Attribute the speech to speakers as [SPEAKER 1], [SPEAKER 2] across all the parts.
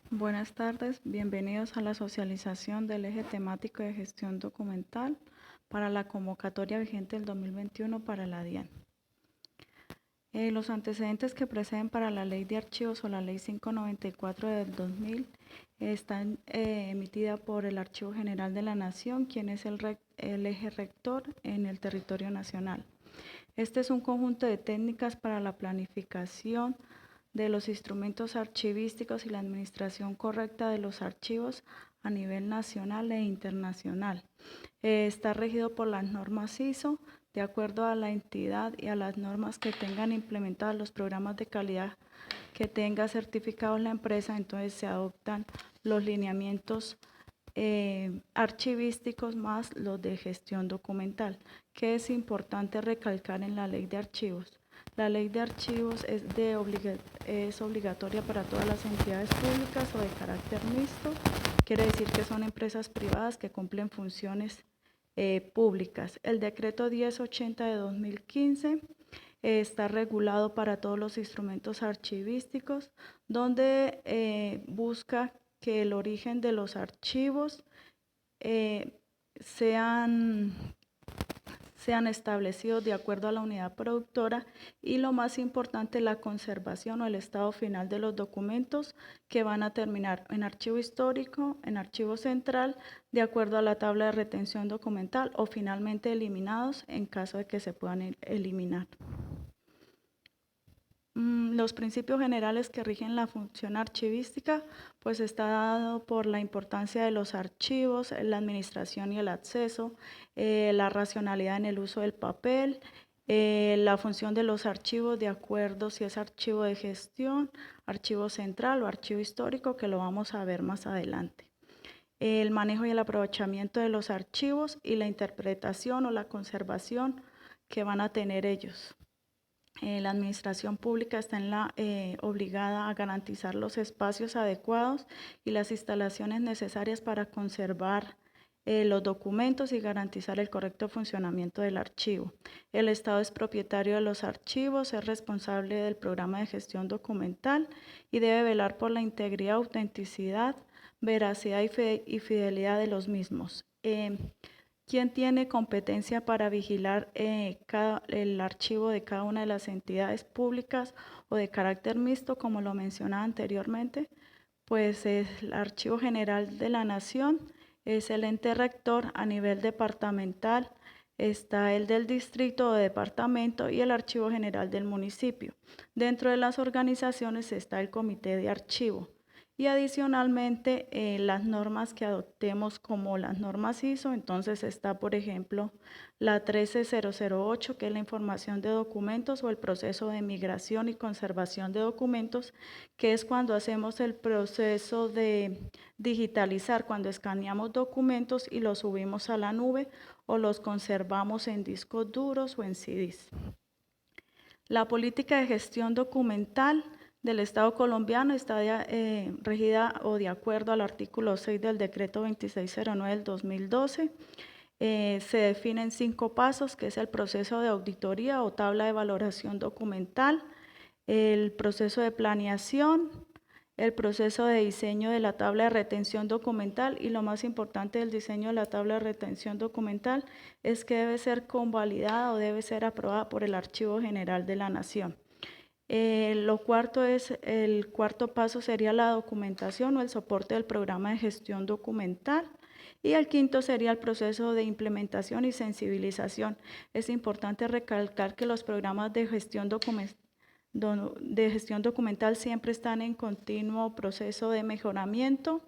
[SPEAKER 1] Buenas tardes, bienvenidos a la socialización del eje temático de gestión documental para la convocatoria vigente del 2021 para la DIAN. Los antecedentes que preceden para la Ley de Archivos o la Ley 594 del 2000 están emitida por el Archivo General de la Nación, quien es el eje rector en el territorio nacional. Este es un conjunto de técnicas para la planificación de los instrumentos archivísticos y la administración correcta de los archivos a nivel nacional e internacional. Está regido por las normas ISO, de acuerdo a la entidad y a las normas que tengan implementados los programas de calidad que tenga certificados la empresa. Entonces se adoptan los lineamientos archivísticos más los de gestión documental. ¿Qué es importante recalcar en la ley de archivos? La ley de archivos es obligatoria para todas las entidades públicas o de carácter mixto. Quiere decir que son empresas privadas que cumplen funciones públicas. El decreto 1080 de 2015 está regulado para todos los instrumentos archivísticos, donde busca que el origen de los archivos sean establecidos de acuerdo a la unidad productora y, lo más importante, la conservación o el estado final de los documentos que van a terminar en archivo histórico, en archivo central, de acuerdo a la tabla de retención documental, o finalmente eliminados en caso de que se puedan eliminar. Los principios generales que rigen la función archivística, pues está dado por la importancia de los archivos, la administración y el acceso, la racionalidad en el uso del papel, la función de los archivos de acuerdo si es archivo de gestión, archivo central o archivo histórico, que lo vamos a ver más adelante. El manejo y el aprovechamiento de los archivos y la interpretación o la conservación que van a tener ellos. La administración pública está obligada a garantizar los espacios adecuados y las instalaciones necesarias para conservar los documentos y garantizar el correcto funcionamiento del archivo. El Estado es propietario de los archivos, es responsable del programa de gestión documental y debe velar por la integridad, autenticidad, veracidad y fidelidad de los mismos. ¿Quién tiene competencia para vigilar el archivo de cada una de las entidades públicas o de carácter mixto, como lo mencionaba anteriormente? Pues el Archivo General de la Nación es el ente rector a nivel departamental, está el del distrito o departamento y el Archivo General del municipio. Dentro de las organizaciones está el Comité de Archivo. Y adicionalmente las normas que adoptemos como las normas ISO, entonces está por ejemplo la 13008, que es la información de documentos o el proceso de migración y conservación de documentos, que es cuando hacemos el proceso de digitalizar, cuando escaneamos documentos y los subimos a la nube o los conservamos en discos duros o en CDs. La política de gestión documental del Estado colombiano está regida o de acuerdo al artículo 6 del decreto 2609 del 2012. Se definen 5 pasos, que es el proceso de auditoría o tabla de valoración documental, el proceso de planeación, el proceso de diseño de la tabla de retención documental, y lo más importante del diseño de la tabla de retención documental es que debe ser convalidada o debe ser aprobada por el Archivo General de la Nación. El cuarto paso sería la documentación o el soporte del programa de gestión documental. Y el quinto sería el proceso de implementación y sensibilización. Es importante recalcar que los programas de gestión documental siempre están en continuo proceso de mejoramiento,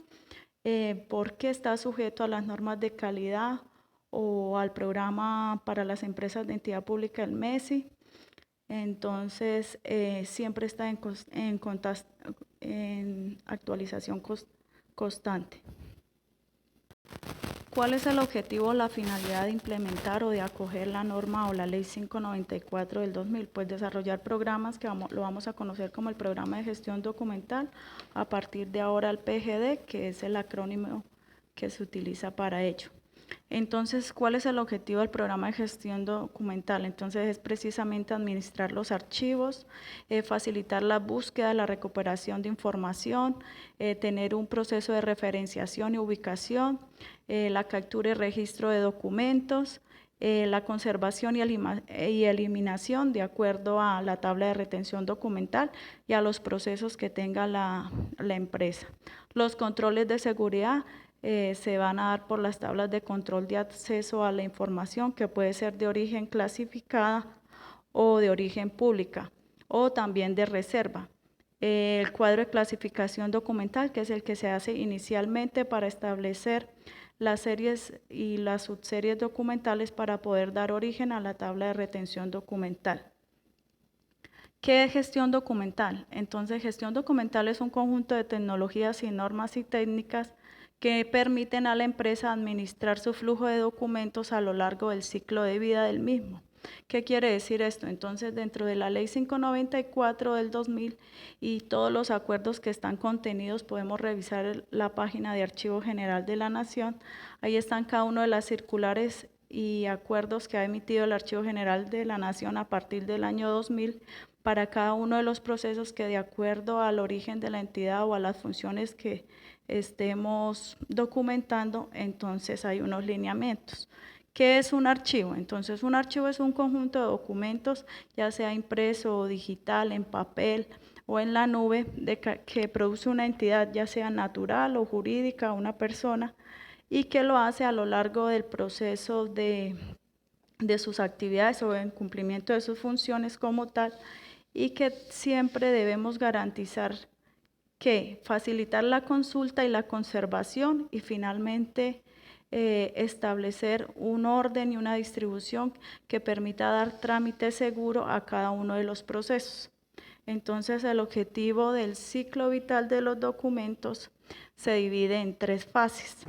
[SPEAKER 1] porque está sujeto a las normas de calidad o al programa para las empresas de entidad pública, el MESI. Entonces, siempre está en actualización constante. ¿Cuál es el objetivo o la finalidad de implementar o de acoger la norma o la ley 594 del 2000? Pues desarrollar programas que lo vamos a conocer como el programa de gestión documental, a partir de ahora el PGD, que es el acrónimo que se utiliza para ello. Entonces, ¿cuál es el objetivo del programa de gestión documental? Entonces, es precisamente administrar los archivos, facilitar la búsqueda, la recuperación de información, tener un proceso de referenciación y ubicación, la captura y registro de documentos, la conservación y eliminación de acuerdo a la tabla de retención documental y a los procesos que tenga la empresa. Los controles de seguridad se van a dar por las tablas de control de acceso a la información, que puede ser de origen clasificada o de origen pública, o también de reserva. El cuadro de clasificación documental, que es el que se hace inicialmente para establecer las series y las subseries documentales para poder dar origen a la tabla de retención documental. ¿Qué es gestión documental? Entonces, gestión documental es un conjunto de tecnologías y normas y técnicas que permiten a la empresa administrar su flujo de documentos a lo largo del ciclo de vida del mismo. ¿Qué quiere decir esto? Entonces, dentro de la Ley 594 del 2000 y todos los acuerdos que están contenidos, podemos revisar la página de Archivo General de la Nación. Ahí están cada una de las circulares y acuerdos que ha emitido el Archivo General de la Nación a partir del año 2000 para cada uno de los procesos que, de acuerdo al origen de la entidad o a las funciones que estemos documentando, entonces hay unos lineamientos. ¿Qué es un archivo? Entonces, un archivo es un conjunto de documentos, ya sea impreso o digital, en papel o en la nube, que produce una entidad, ya sea natural o jurídica, una persona, y que lo hace a lo largo del proceso de sus actividades o en cumplimiento de sus funciones como tal, y que siempre debemos garantizar que facilitar la consulta y la conservación y finalmente establecer un orden y una distribución que permita dar trámite seguro a cada uno de los procesos. Entonces, el objetivo del ciclo vital de los documentos se divide en 3 fases.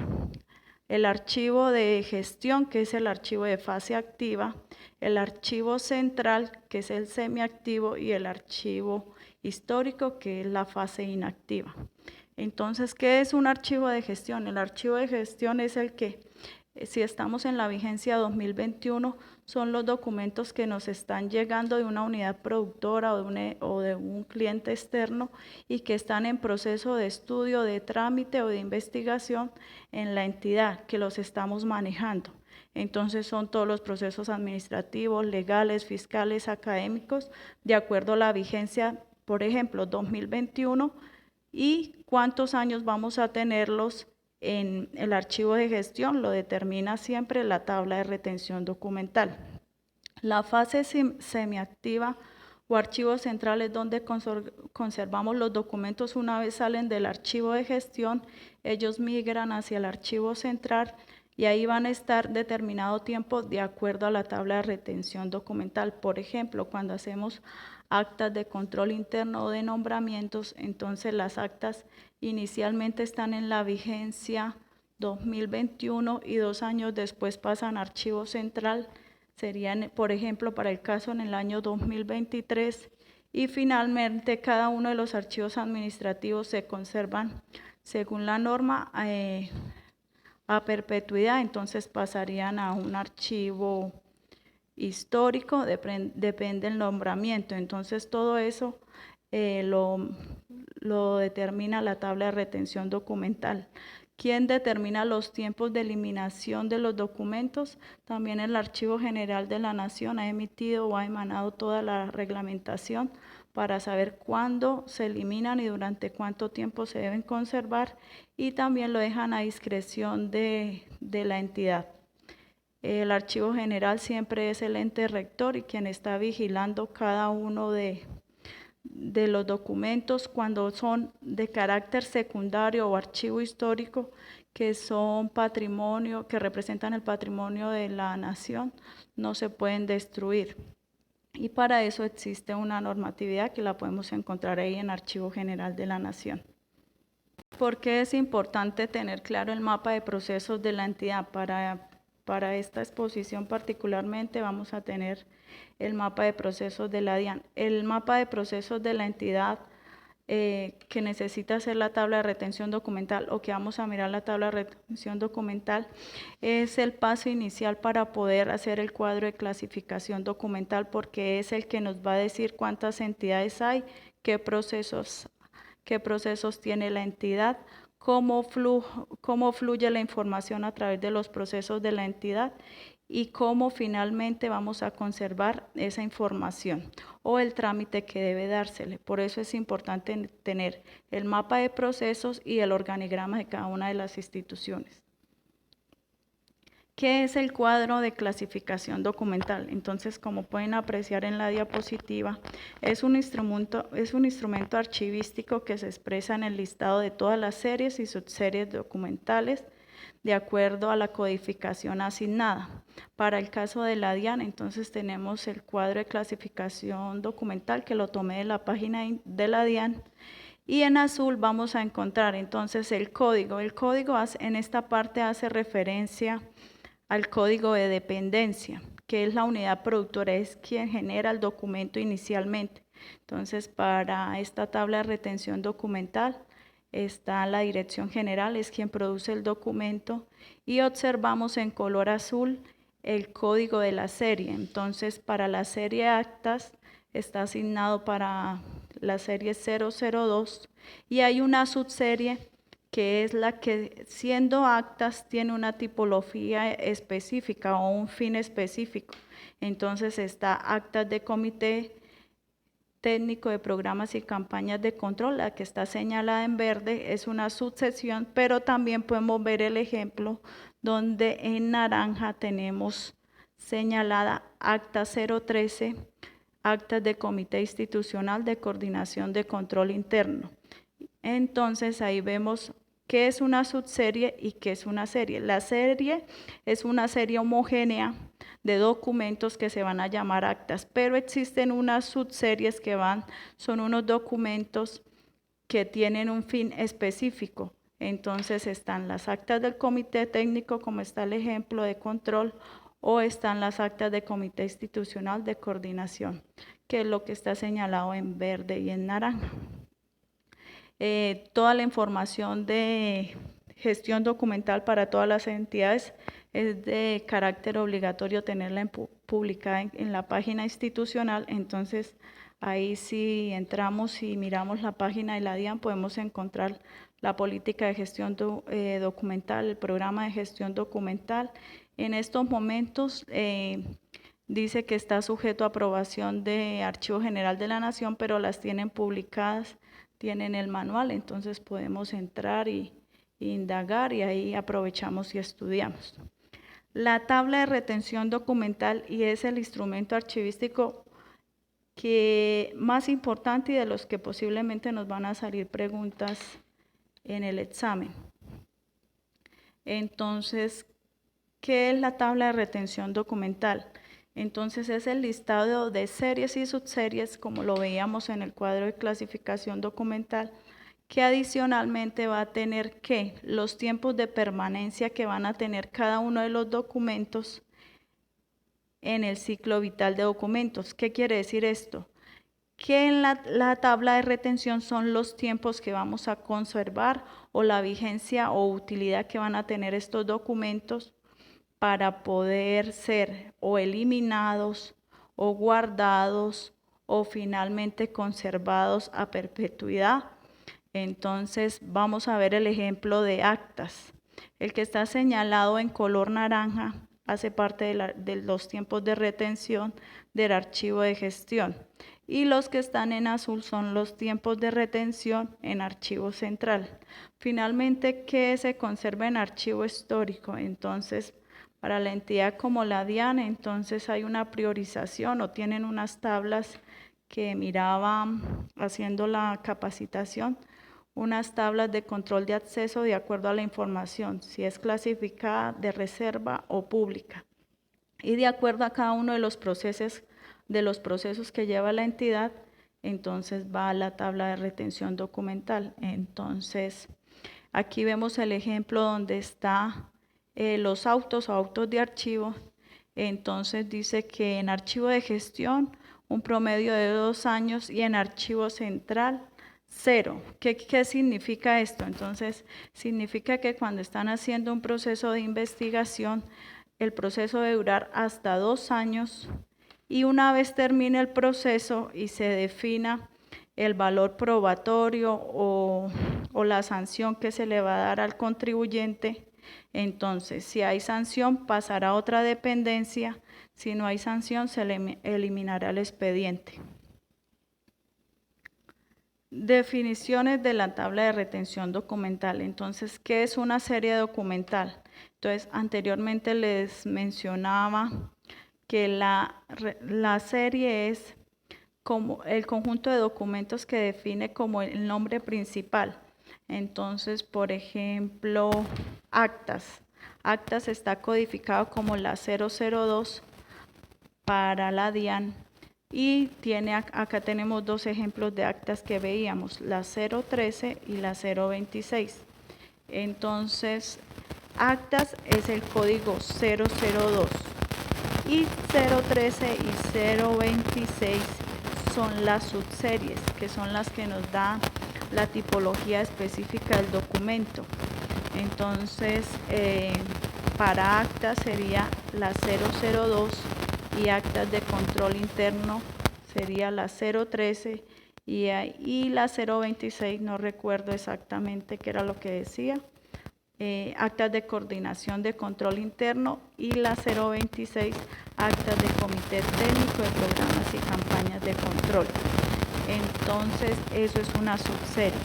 [SPEAKER 1] El archivo de gestión, que es el archivo de fase activa, el archivo central, que es el semiactivo, y el archivo histórico, que es la fase inactiva. Entonces, ¿qué es un archivo de gestión? El archivo de gestión es el que, si estamos en la vigencia 2021, son los documentos que nos están llegando de una unidad productora o de un cliente externo y que están en proceso de estudio, de trámite o de investigación en la entidad que los estamos manejando. Entonces son todos los procesos administrativos, legales, fiscales, académicos, de acuerdo a la vigencia, por ejemplo, 2021, y cuántos años vamos a tenerlos en el archivo de gestión, lo determina siempre la tabla de retención documental. La fase semiactiva o archivo central es donde conservamos los documentos una vez salen del archivo de gestión, ellos migran hacia el archivo central y ahí van a estar determinado tiempo de acuerdo a la tabla de retención documental. Por ejemplo, cuando hacemos actas de control interno o de nombramientos, entonces las actas inicialmente están en la vigencia 2021 y 2 años después pasan a archivo central, serían, por ejemplo, para el caso en el año 2023, y finalmente cada uno de los archivos administrativos se conservan según la norma a perpetuidad, entonces pasarían a un archivo histórico, depende del nombramiento. Entonces todo eso lo determina la tabla de retención documental. ¿Quién determina los tiempos de eliminación de los documentos? También el Archivo General de la Nación ha emitido o ha emanado toda la reglamentación para saber cuándo se eliminan y durante cuánto tiempo se deben conservar, y también lo dejan a discreción de la entidad. El Archivo General siempre es el ente rector y quien está vigilando cada uno de los documentos cuando son de carácter secundario o archivo histórico, que son patrimonio, que representan el patrimonio de la nación, no se pueden destruir. Y para eso existe una normatividad que la podemos encontrar ahí en Archivo General de la Nación. ¿Por qué es importante tener claro el mapa de procesos de la entidad? Para esta exposición particularmente vamos a tener el mapa de procesos de la DIAN. El mapa de procesos de la entidad que necesita hacer la tabla de retención documental o que vamos a mirar la tabla de retención documental, es el paso inicial para poder hacer el cuadro de clasificación documental, porque es el que nos va a decir cuántas entidades hay, qué procesos tiene la entidad, cómo fluye la información a través de los procesos de la entidad y cómo finalmente vamos a conservar esa información o el trámite que debe dársele. Por eso es importante tener el mapa de procesos y el organigrama de cada una de las instituciones. ¿Qué es el cuadro de clasificación documental? Entonces, como pueden apreciar en la diapositiva, es un instrumento archivístico que se expresa en el listado de todas las series y subseries documentales de acuerdo a la codificación asignada. Para el caso de la DIAN, entonces tenemos el cuadro de clasificación documental que lo tomé de la página de la DIAN. Y en azul vamos a encontrar entonces el código. El código en esta parte hace referencia al código de dependencia, que es la unidad productora, es quien genera el documento inicialmente. Entonces, para esta tabla de retención documental está la dirección general, es quien produce el documento, y observamos en color azul el código de la serie. Entonces, para la serie actas está asignado para la serie 002 y hay una subserie que es la que, siendo actas, tiene una tipología específica o un fin específico. Entonces está actas de comité técnico de programas y campañas de control, la que está señalada en verde, es una subsección, pero también podemos ver el ejemplo donde en naranja tenemos señalada acta 013, actas de comité institucional de coordinación de control interno. Entonces ahí vemos qué es una subserie y qué es una serie. La serie es una serie homogénea de documentos que se van a llamar actas, pero existen unas subseries que son unos documentos que tienen un fin específico. Entonces están las actas del comité técnico, como está el ejemplo de control, o están las actas de comité institucional de coordinación, que es lo que está señalado en verde y en naranja. Toda la información de gestión documental para todas las entidades es de carácter obligatorio tenerla publicada en la página institucional. Entonces ahí si entramos y miramos la página de la DIAN podemos encontrar la política de gestión documental, el programa de gestión documental. En estos momentos dice que está sujeto a aprobación de Archivo General de la Nación, pero las tienen publicadas, tienen el manual, entonces podemos entrar y indagar y ahí aprovechamos y estudiamos. La tabla de retención documental, y es el instrumento archivístico que más importante y de los que posiblemente nos van a salir preguntas en el examen. Entonces, ¿qué es la tabla de retención documental? Entonces es el listado de series y subseries, como lo veíamos en el cuadro de clasificación documental, que adicionalmente va a tener los tiempos de permanencia que van a tener cada uno de los documentos en el ciclo vital de documentos. ¿Qué quiere decir esto? Que en la tabla de retención son los tiempos que vamos a conservar o la vigencia o utilidad que van a tener estos documentos para poder ser o eliminados o guardados o finalmente conservados a perpetuidad. Entonces vamos a ver el ejemplo de actas. El que está señalado en color naranja hace parte de los tiempos de retención del archivo de gestión. Y los que están en azul son los tiempos de retención en archivo central. Finalmente, ¿qué se conserva en archivo histórico? Entonces, para la entidad como la DIAN, entonces hay una priorización o tienen unas tablas que miraban haciendo la capacitación, unas tablas de control de acceso de acuerdo a la información, si es clasificada de reserva o pública. Y de acuerdo a cada uno de los procesos que lleva la entidad, entonces va a la tabla de retención documental. Entonces, aquí vemos el ejemplo donde está los autos o autos de archivo. Entonces dice que en archivo de gestión un promedio de 2 años y en archivo central 0. ¿Qué significa esto? Entonces, significa que cuando están haciendo un proceso de investigación, el proceso debe durar hasta 2 años y una vez termine el proceso y se defina el valor probatorio o la sanción que se le va a dar al contribuyente, entonces si hay sanción pasará a otra dependencia, si no hay sanción se le eliminará el expediente. Definiciones de la tabla de retención documental. Entonces, ¿qué es una serie documental? Entonces, anteriormente les mencionaba que la serie es como el conjunto de documentos que define como el nombre principal. Entonces, por ejemplo, actas. Actas está codificado como la 002 para la DIAN. Y acá tenemos 2 ejemplos de actas que veíamos, la 013 y la 026. Entonces, actas es el código 002 y 013 y 026 son las subseries, que son las que nos da la tipología específica del documento. Entonces, para actas sería la 002 y actas de control interno sería la 013 y la 026, no recuerdo exactamente qué era lo que decía. Actas de coordinación de control interno y la 026, actas de comité técnico de programas y campañas de control. Entonces, eso es una subserie.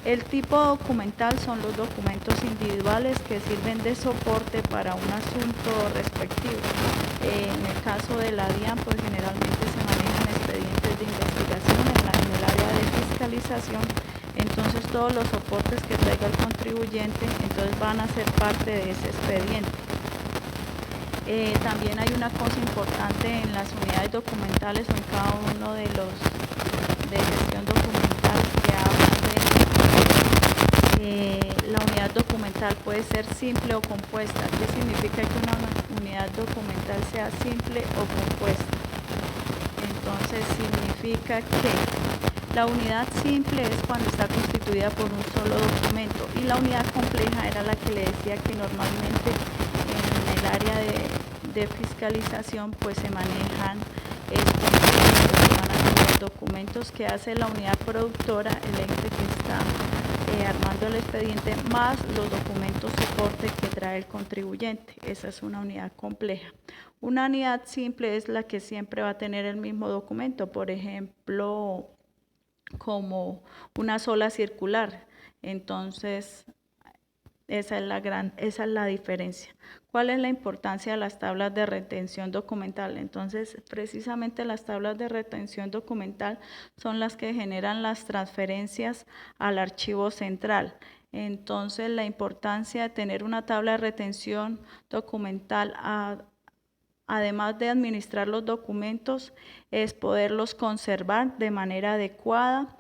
[SPEAKER 1] El tipo documental son los documentos individuales que sirven de soporte para un asunto respectivo. En el caso de la DIAN, pues generalmente se manejan expedientes de investigación en el área de fiscalización. Entonces todos los soportes que traiga el contribuyente, entonces van a ser parte de ese expediente. También hay una cosa importante en las unidades documentales o en cada uno de los de gestión documental que hablan de la unidad documental puede ser simple o compuesta. ¿Qué significa que una unidad documental sea simple o compuesta? Entonces significa que la unidad simple es cuando está constituida por un solo documento y la unidad compleja era la que le decía que normalmente en el área de fiscalización pues se manejan los documentos que hace la unidad productora, el ente que está armando el expediente, más los documentos soporte que trae el contribuyente. Esa es una unidad compleja. Una unidad simple es la que siempre va a tener el mismo documento, por ejemplo, como una sola circular. Entonces, esa es la diferencia. ¿Cuál es la importancia de las tablas de retención documental? Entonces, precisamente las tablas de retención documental son las que generan las transferencias al archivo central. Entonces, la importancia de tener una tabla de retención documental, además de administrar los documentos, es poderlos conservar de manera adecuada,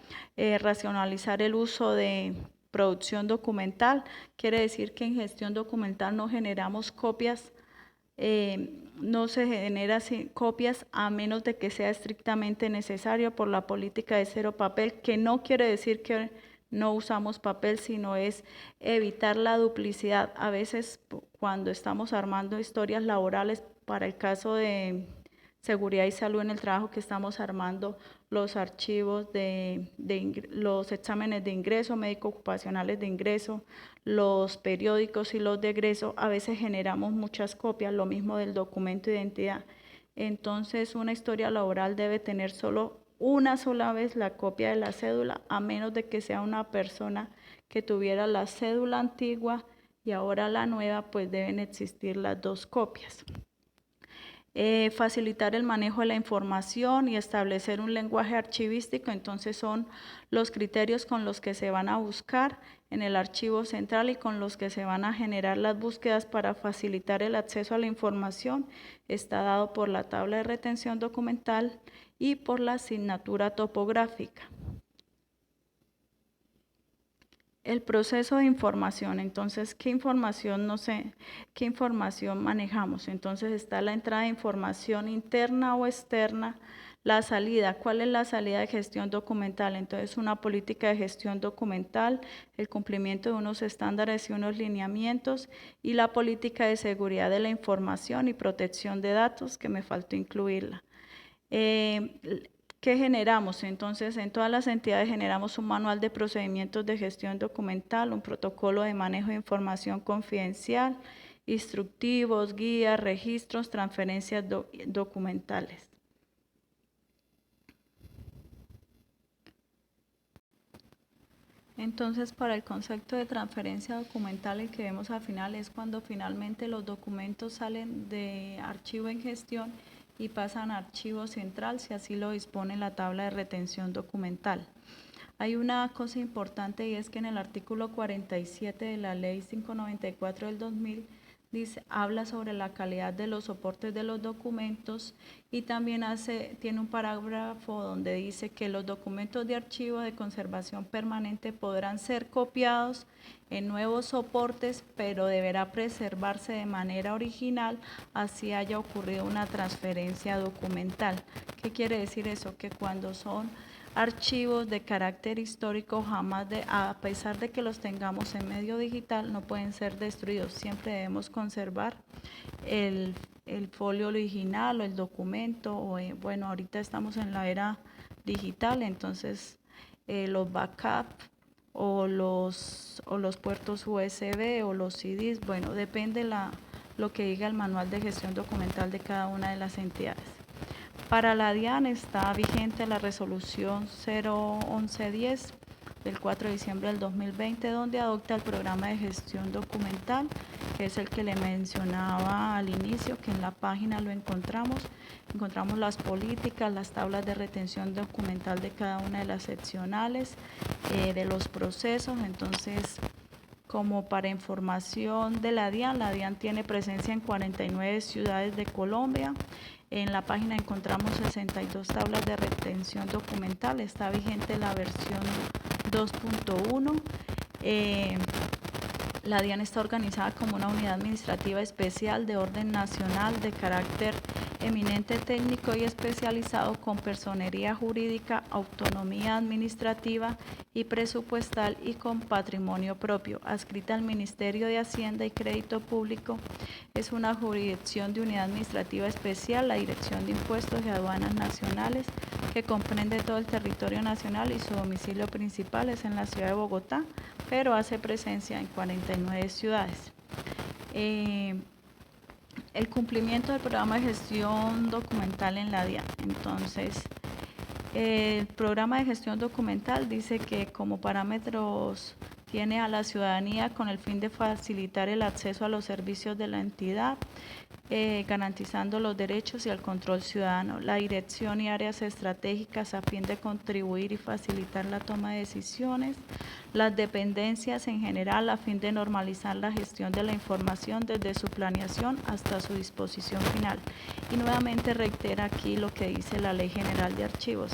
[SPEAKER 1] racionalizar el uso de producción documental. Quiere decir que en gestión documental no generamos copias, no se genera copias a menos de que sea estrictamente necesario por la política de cero papel, que no quiere decir que no usamos papel, sino es evitar la duplicidad. A veces cuando estamos armando historias laborales para el caso de seguridad y salud en el trabajo que estamos armando, los archivos los exámenes de ingreso, médico ocupacionales de ingreso, los periódicos y los de egreso, a veces generamos muchas copias, lo mismo del documento de identidad. Entonces, una historia laboral debe tener solo una sola vez la copia de la cédula, a menos de que sea una persona que tuviera la cédula antigua y ahora la nueva, pues deben existir las 2 copias. Facilitar el manejo de la información y establecer un lenguaje archivístico, entonces son los criterios con los que se van a buscar en el archivo central y con los que se van a generar las búsquedas para facilitar el acceso a la información. Está dado por la tabla de retención documental y por la asignatura topográfica. El proceso de información, entonces, ¿qué información manejamos? Entonces está la entrada de información interna o externa, La salida, ¿cuál es la salida de gestión documental? Entonces, una política de gestión documental, el cumplimiento de unos estándares y unos lineamientos y la política de seguridad de la información y protección de datos, que me faltó incluirla. ¿Qué generamos? Entonces, en todas las entidades generamos un manual de procedimientos de gestión documental, un protocolo de manejo de información confidencial, instructivos, guías, registros, transferencias documentales. Entonces, para el concepto de transferencia documental, el que vemos al final es cuando finalmente los documentos salen de archivo en gestión y pasan a archivo central, si así lo dispone la tabla de retención documental. Hay una cosa importante y es que en el artículo 47 de la ley 594 del 2000 habla sobre la calidad de los soportes de los documentos y también tiene un parágrafo donde dice que los documentos de archivo de conservación permanente podrán ser copiados en nuevos soportes, pero deberá preservarse de manera original, así haya ocurrido una transferencia documental. ¿Qué quiere decir eso? Que cuando son archivos de carácter histórico jamás, a pesar de que los tengamos en medio digital, no pueden ser destruidos. Siempre debemos conservar el folio original o el documento. Bueno, ahorita estamos en la era digital, entonces los backup o los puertos USB o los CDs, bueno, depende lo que diga el manual de gestión documental de cada una de las entidades. Para la DIAN está vigente la resolución 01110 del 4 de diciembre del 2020, donde adopta el programa de gestión documental, que es el que le mencionaba al inicio, que en la página lo encontramos. Encontramos las políticas, las tablas de retención documental de cada una de las seccionales, de los procesos. Entonces, como para información de la DIAN tiene presencia en 49 ciudades de Colombia. En la página encontramos 62 tablas de retención documental. Está vigente la versión 2.1. La DIAN está organizada como una unidad administrativa especial de orden nacional de carácter eminente técnico y especializado con personería jurídica, autonomía administrativa y presupuestal y con patrimonio propio, adscrita al Ministerio de Hacienda y Crédito Público. Es una jurisdicción de unidad administrativa especial, la Dirección de Impuestos y Aduanas Nacionales, que comprende todo el territorio nacional y su domicilio principal es en la ciudad de Bogotá, pero hace presencia en 49 ciudades. El cumplimiento del programa de gestión documental en la DIAN. Entonces, el programa de gestión documental dice que como parámetros tiene a la ciudadanía con el fin de facilitar el acceso a los servicios de la entidad, garantizando los derechos y el control ciudadano, la dirección y áreas estratégicas a fin de contribuir y facilitar la toma de decisiones, las dependencias en general a fin de normalizar la gestión de la información desde su planeación hasta su disposición final. Y nuevamente reitera aquí lo que dice la Ley General de Archivos.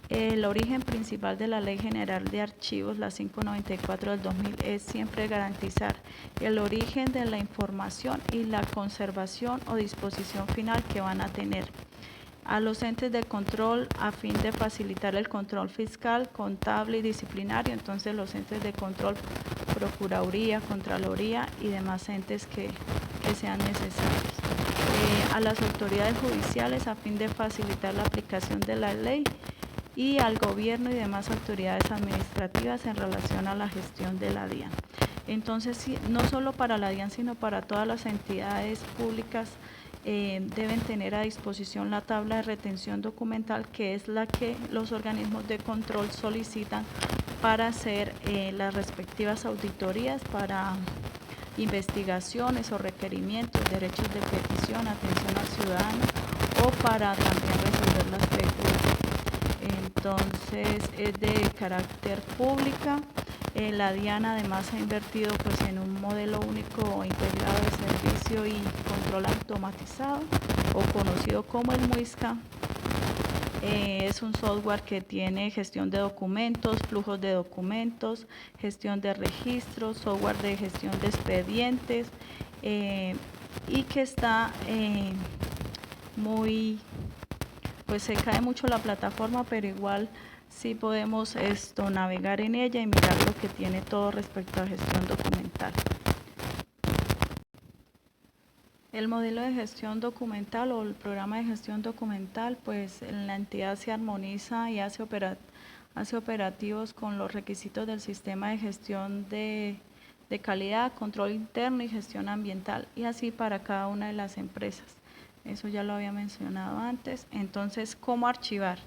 [SPEAKER 1] El origen principal de la Ley General de Archivos, la 594 del 2000, es siempre garantizar el origen de la información y la conservación o disposición final que van a tener. A los entes de control a fin de facilitar el control fiscal, contable y disciplinario, entonces los entes de control, Procuraduría, Contraloría y demás entes que sean necesarios. A las autoridades judiciales a fin de facilitar la aplicación de la ley y al gobierno y demás autoridades administrativas en relación a la gestión de la DIAN. Entonces, no solo para la DIAN, sino para todas las entidades públicas deben tener a disposición la tabla de retención documental, que es la que los organismos de control solicitan para hacer las respectivas auditorías, para investigaciones o requerimientos, derechos de petición, atención al ciudadano o para también resolver las PQs. Entonces es de carácter pública. La DIAN además ha invertido pues en un modelo único integrado de servicio y control automatizado, o conocido como el MUISCA. Es un software que tiene gestión de documentos, flujos de documentos, gestión de registros, software de gestión de expedientes, y que está muy pues se cae mucho la plataforma, pero igual sí podemos navegar en ella y mirar lo que tiene todo respecto a gestión documental. El modelo de gestión documental o el programa de gestión documental, pues en la entidad se armoniza y hace operativos con los requisitos del sistema de gestión de calidad, control interno y gestión ambiental, y así para cada una de las empresas. Eso ya lo había mencionado antes. Entonces, ¿cómo archivar?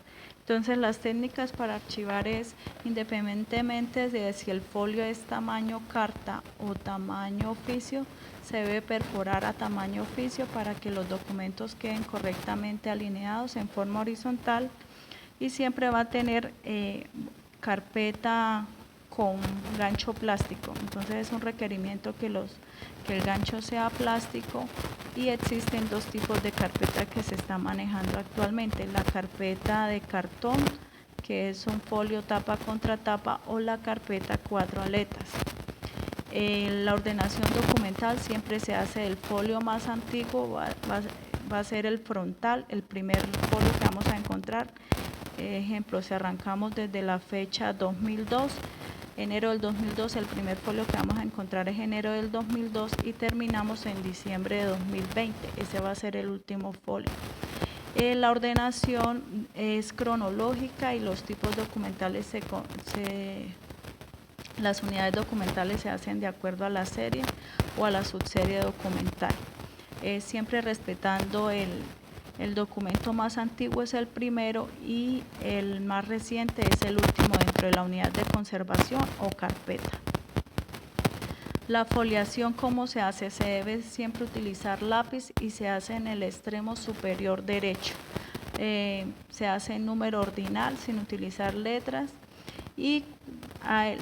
[SPEAKER 1] Entonces, las técnicas para archivar es, independientemente de si el folio es tamaño carta o tamaño oficio, se debe perforar a tamaño oficio para que los documentos queden correctamente alineados en forma horizontal, y siempre va a tener carpeta con gancho plástico. Entonces es un requerimiento que el gancho sea plástico, y existen dos tipos de carpeta que se está manejando actualmente: la carpeta de cartón, que es un folio tapa contra tapa, o la carpeta 4 aletas. La ordenación documental siempre se hace del folio más antiguo, va a ser el frontal, el primer folio que vamos a encontrar. Ejemplo, si arrancamos desde la fecha 2002, enero del 2002, el primer folio que vamos a encontrar es enero del 2002 y terminamos en diciembre de 2020. Ese va a ser el último folio. La ordenación es cronológica y los tipos documentales las unidades documentales se hacen de acuerdo a la serie o a la subserie documental. Siempre respetando el documento más antiguo es el primero y el más reciente es el último dentro de la unidad de conservación o carpeta. La foliación, ¿cómo se hace? Se debe siempre utilizar lápiz y se hace en el extremo superior derecho. Se hace en número ordinal sin utilizar letras, y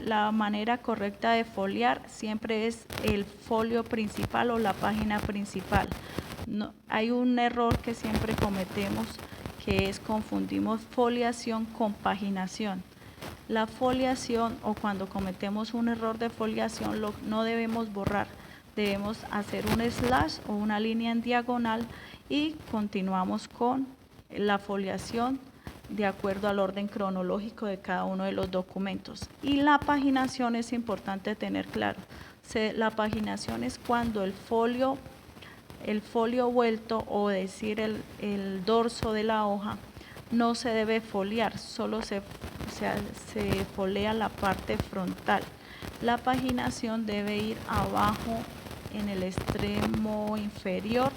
[SPEAKER 1] la manera correcta de foliar siempre es el folio principal o la página principal. No, hay un error que siempre cometemos, que es confundimos foliación con paginación. La foliación, o cuando cometemos un error de foliación, no debemos borrar, debemos hacer un slash o una línea en diagonal y continuamos con la foliación de acuerdo al orden cronológico de cada uno de los documentos. Y la paginación es importante tener claro. La paginación es cuando el folio vuelto, o decir el dorso de la hoja, no se debe foliar, solo se folea la parte frontal. La paginación debe ir abajo en el extremo inferior,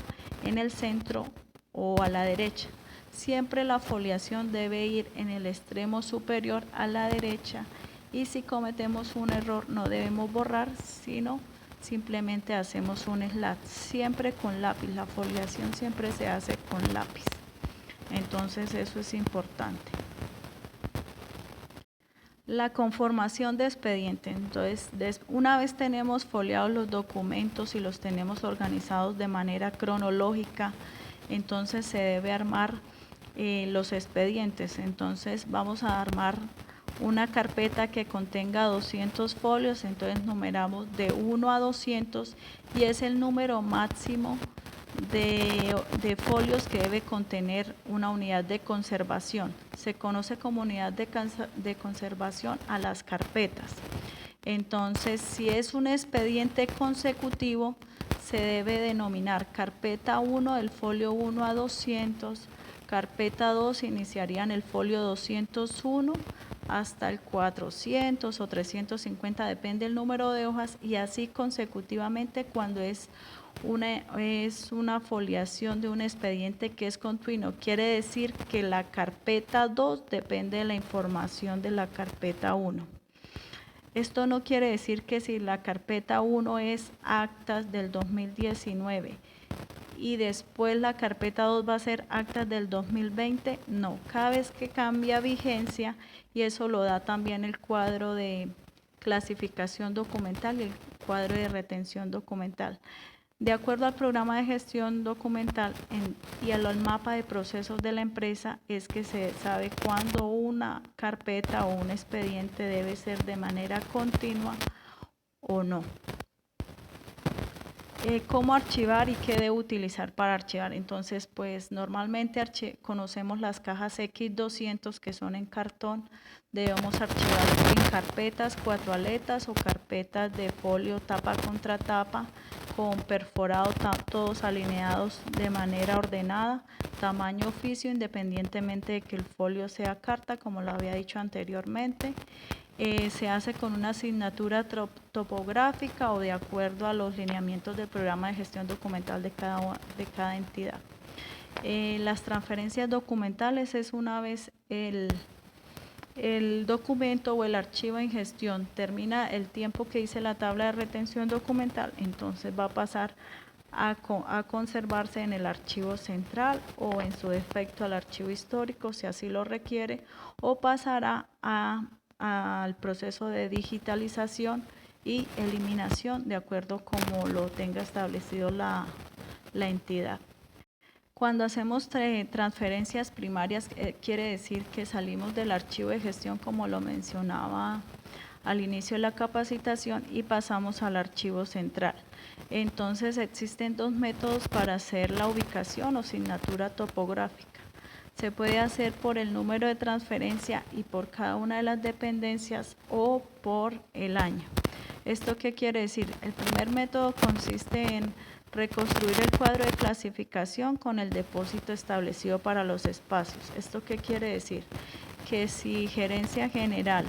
[SPEAKER 1] en el centro o a la derecha. Siempre la foliación debe ir en el extremo superior a la derecha, y si cometemos un error no debemos borrar, sino simplemente hacemos un slash, siempre con lápiz. La foliación siempre se hace con lápiz. Entonces eso es importante. La conformación de expediente. Entonces, una vez tenemos foliados los documentos y los tenemos organizados de manera cronológica, entonces se debe armar los expedientes. Entonces vamos a armar una carpeta que contenga 200 folios, entonces numeramos de 1 a 200 y es el número máximo de folios que debe contener una unidad de conservación. Se conoce como unidad de conservación a las carpetas. Entonces, si es un expediente consecutivo, se debe denominar carpeta 1 del folio 1 a 200, carpeta 2 iniciaría en el folio 201 hasta el 400 o 350, depende del número de hojas, y así consecutivamente cuando es una foliación de un expediente que es continuo. Quiere decir que la carpeta 2 depende de la información de la carpeta 1. Esto no quiere decir que si la carpeta 1 es actas del 2019 y después la carpeta 2 va a ser actas del 2020, no. Cada vez que cambia vigencia, y eso lo da también el cuadro de clasificación documental y el cuadro de retención documental. De acuerdo al programa de gestión documental y al mapa de procesos de la empresa, es que se sabe cuándo una carpeta o un expediente debe ser de manera continua o no. cómo archivar y qué debo utilizar para archivar. Entonces, pues normalmente conocemos las cajas X200 que son en cartón. Debemos archivar en carpetas 4 aletas o carpetas de folio tapa contra tapa con perforado, todos alineados de manera ordenada, tamaño oficio, independientemente de que el folio sea carta, como lo había dicho anteriormente. Se hace con una asignatura topográfica o de acuerdo a los lineamientos del programa de gestión documental de cada entidad. Las transferencias documentales es una vez el documento o el archivo en gestión termina el tiempo que dice la tabla de retención documental, entonces va a pasar a conservarse en el archivo central o en su defecto al archivo histórico si así lo requiere, o pasará al proceso de digitalización y eliminación de acuerdo como lo tenga establecido la entidad. Cuando hacemos transferencias primarias, quiere decir que salimos del archivo de gestión, como lo mencionaba al inicio de la capacitación, y pasamos al archivo central. Entonces existen dos métodos para hacer la ubicación o asignatura topográfica. Se puede hacer por el número de transferencia y por cada una de las dependencias o por el año. ¿Esto qué quiere decir? El primer método consiste en reconstruir el cuadro de clasificación con el depósito establecido para los espacios. ¿Esto qué quiere decir? Que si Gerencia General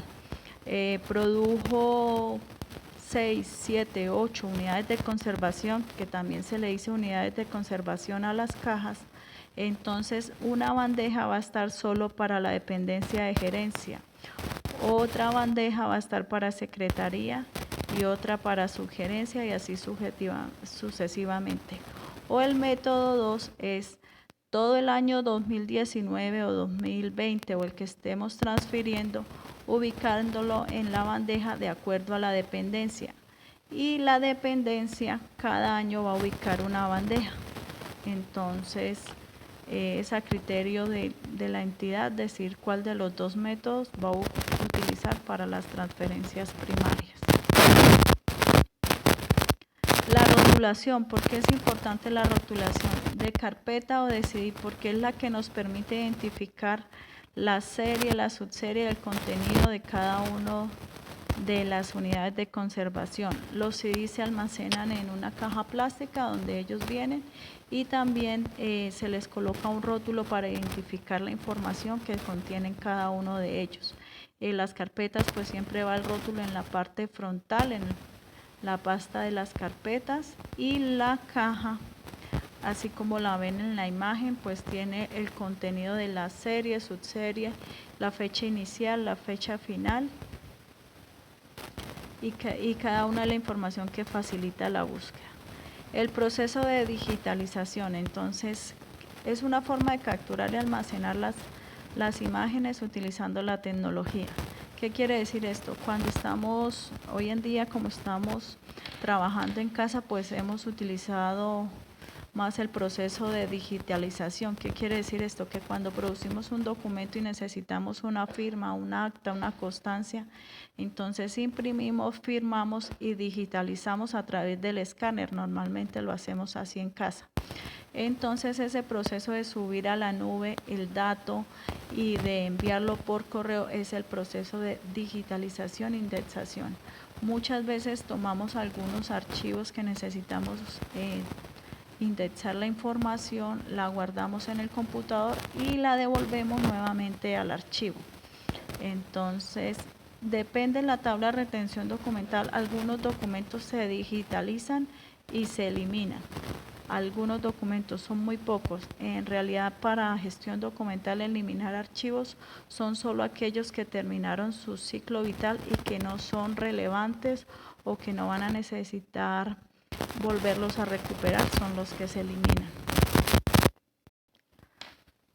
[SPEAKER 1] produjo 6, 7, 8 unidades de conservación, que también se le dice unidades de conservación a las cajas, entonces una bandeja va a estar solo para la dependencia de gerencia, otra bandeja va a estar para secretaría y otra para sugerencia y así sucesivamente. O el método 2 es todo el año 2019 o 2020 o el que estemos transfiriendo, ubicándolo en la bandeja de acuerdo a la dependencia. Y la dependencia cada año va a ubicar una bandeja. Entonces, es a criterio de la entidad decir cuál de los dos métodos va a utilizar para las transferencias primarias. La rotulación, ¿por qué es importante la rotulación? De carpeta o de CD, porque es la que nos permite identificar la serie, la subserie del contenido de cada uno de las unidades de conservación. Los CDs se almacenan en una caja plástica donde ellos vienen y también se les coloca un rótulo para identificar la información que contienen cada uno de ellos. Las carpetas, pues siempre va el rótulo en la parte frontal, en la pasta de las carpetas, y la caja, así como la ven en la imagen, pues tiene el contenido de la serie, subserie, la fecha inicial, la fecha final y cada una de la información que facilita la búsqueda. El proceso de digitalización, entonces, es una forma de capturar y almacenar las imágenes utilizando la tecnología. ¿Qué quiere decir esto? Cuando estamos, hoy en día, como estamos trabajando en casa, pues hemos utilizado más el proceso de digitalización. ¿Qué quiere decir esto? Que cuando producimos un documento y necesitamos una firma, un acta, una constancia, entonces imprimimos, firmamos y digitalizamos a través del escáner. Normalmente lo hacemos así en casa. Entonces ese proceso de subir a la nube el dato y de enviarlo por correo es el proceso de digitalización e indexación. Muchas veces tomamos algunos archivos que necesitamos indexar la información, la guardamos en el computador y la devolvemos nuevamente al archivo. Entonces, depende de la tabla de retención documental, algunos documentos se digitalizan y se eliminan. Algunos documentos son muy pocos. En realidad, para gestión documental, eliminar archivos son solo aquellos que terminaron su ciclo vital y que no son relevantes o que no van a necesitar volverlos a recuperar, son los que se eliminan.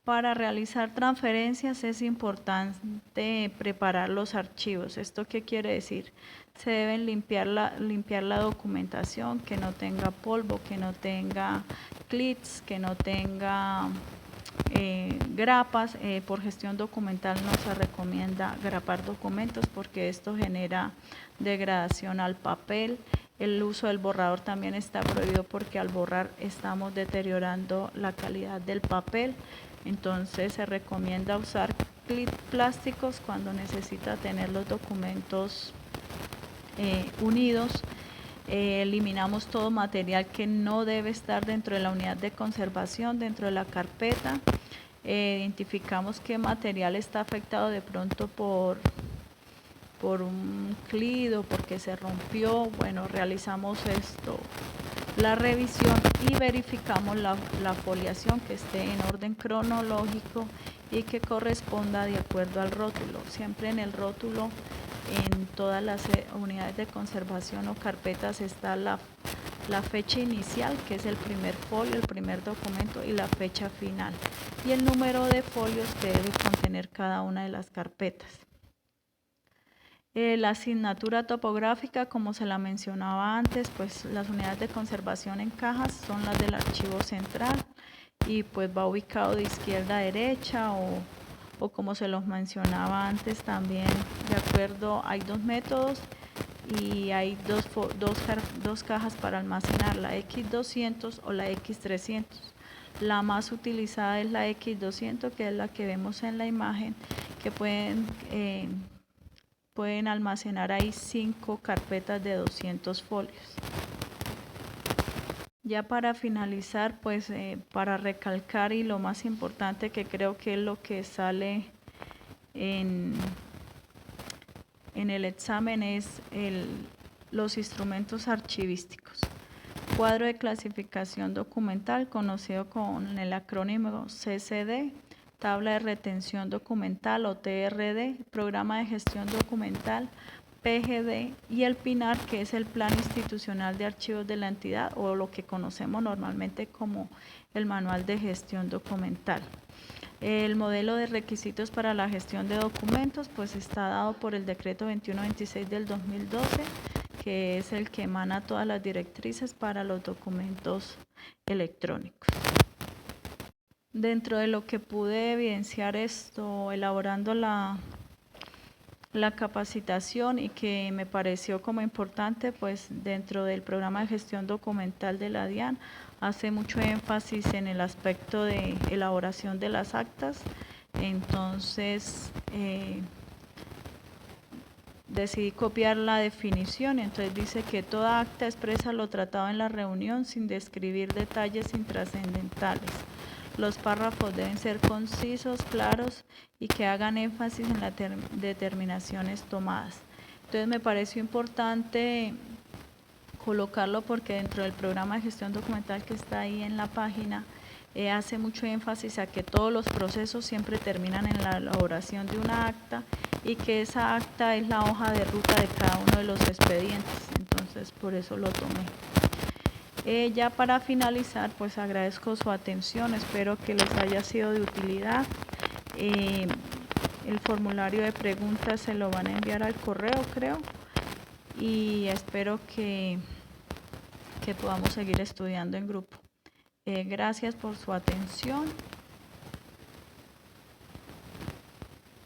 [SPEAKER 1] Para realizar transferencias es importante preparar los archivos. ¿Esto qué quiere decir? Se deben limpiar la documentación, que no tenga polvo, que no tenga clics, que no tenga grapas. Por gestión documental no se recomienda grapar documentos porque esto genera degradación al papel. El uso del borrador también está prohibido porque al borrar estamos deteriorando la calidad del papel. Entonces se recomienda usar clips plásticos cuando necesita tener los documentos unidos. Eliminamos todo material que no debe estar dentro de la unidad de conservación, dentro de la carpeta. Identificamos qué material está afectado de pronto por un clip o porque se rompió. Bueno, realizamos la revisión y verificamos la foliación que esté en orden cronológico y que corresponda de acuerdo al rótulo. Siempre en el rótulo, en todas las unidades de conservación o carpetas, está la fecha inicial, que es el primer folio, el primer documento, y la fecha final, y el número de folios que debe contener cada una de las carpetas. La asignatura topográfica, como se la mencionaba antes, pues las unidades de conservación en cajas son las del archivo central y pues va ubicado de izquierda a derecha o como se los mencionaba antes también, de acuerdo, hay dos métodos y hay dos cajas para almacenar, la X200 o la X300. La más utilizada es la X200, que es la que vemos en la imagen, que pueden almacenar ahí 5 carpetas de 200 folios. Ya para finalizar, pues para recalcar, y lo más importante que creo que es lo que sale en el examen, es los instrumentos archivísticos. Cuadro de clasificación documental, conocido con el acrónimo CCD, tabla de retención documental o TRD, programa de gestión documental PGD, y el PINAR, que es el Plan Institucional de Archivos de la entidad, o lo que conocemos normalmente como el Manual de Gestión Documental. El modelo de requisitos para la gestión de documentos pues está dado por el decreto 2126 del 2012, que es el que emana todas las directrices para los documentos electrónicos. Dentro de lo que pude evidenciar elaborando la capacitación, y que me pareció como importante, pues dentro del programa de gestión documental de la DIAN hace mucho énfasis en el aspecto de elaboración de las actas. Entonces decidí copiar la definición. Entonces dice que toda acta expresa lo tratado en la reunión sin describir detalles intrascendentales. Los párrafos deben ser concisos, claros y que hagan énfasis en las determinaciones tomadas. Entonces me pareció importante colocarlo porque dentro del programa de gestión documental que está ahí en la página hace mucho énfasis a que todos los procesos siempre terminan en la elaboración de una acta y que esa acta es la hoja de ruta de cada uno de los expedientes. Entonces por eso lo tomé. Ya para finalizar, pues agradezco su atención, espero que les haya sido de utilidad. El formulario de preguntas se lo van a enviar al correo, creo, y espero que podamos seguir estudiando en grupo. Gracias por su atención.